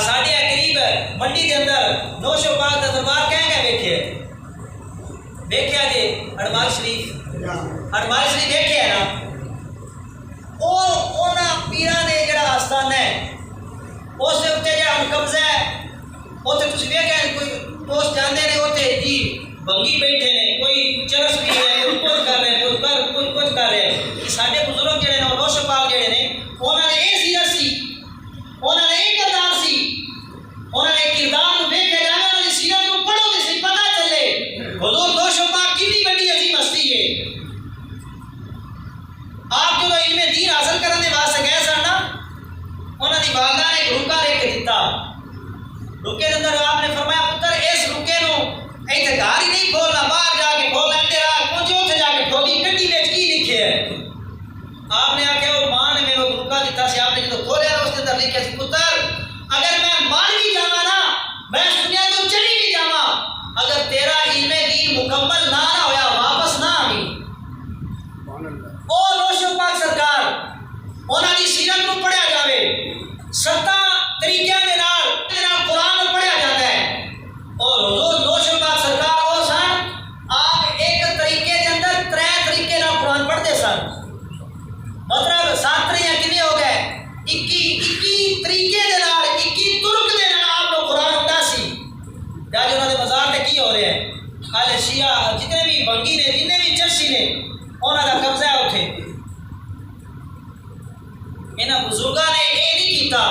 ساڈے قریب منڈی دے اندر نوشو پاک دا دربار کہہ ویکھیا ویکھیا جی ہڑمال شریف ویکھیا نا اونا پیراں دے جڑا آستان ہے اس دے اوتے جڑا ہن قبضہ ہے اوتے تسی ویکھیا کوئی دوست جاندے نے اوتے جی بنگی بیٹھے نے کوئی چرس پی رہے کوئی کچھ کر رہے کوئی کچھ کر رہے ساڈے بزرگ جڑے نے نوشو پاک جڑے نے انہاں نے اے سیرت سی انہاں نے اے کردار سی انہاں نے کردار نو ویکھے جاوے انہاں دی سیرت نو پڑھو تے سی پتہ چلے حضور نوشو پاک کتنی بڑی عظیم ہستی ہے آپ جو علم دین حاصل کرنے واسطے گئے سن نا انہاں دی والدہ نے روکا لے کے دتا روکے دے اندر آپ نے فرمایا پتر اس روکے نو ایتھے گھر ہی نہیں کھولنا باہر جا کے کھولنا اندر آ کچھ اوتھے جا کے کھولی گڈی وچ کی لکھے ہے آپ نے آکھیا وہ ماں نے میرے کو روکا دتا سی آپ نے جدوں کھولیا اس کے اندر لکھیا سی پتر اگر میں مر بھی جاواں نا میں دنیا تو چلی بھی جاواں اگر تیرا علم دین مکمل نہ ہویا واپس نہ آویں او نوشو پاک سرکار انہاں دی سیرت نو پڑھیا جاوے 7 طریقیاں دے نال قرآن نو پڑھیا جاتا ہے اور حضور نوشو پاک سرکار او سن آپ ایک طریقے دے اندر 3 طریقے نال قرآن پڑھتے سن مطلب 7 طریقے کتنے ہو گئے 21 طریقے دے نال 21 طرق دے نال آپ لوگ قرآن پڑھا سی یا جو انہاں دے مزار تے کی ہو رہے ہیں اہل شیعہ جتنے بھی بنگی نے جتنے بھی چرسی نے انہاں دا قبضہ ہے اتھے انہاں بزرگاں نے یہ نہیں کیتا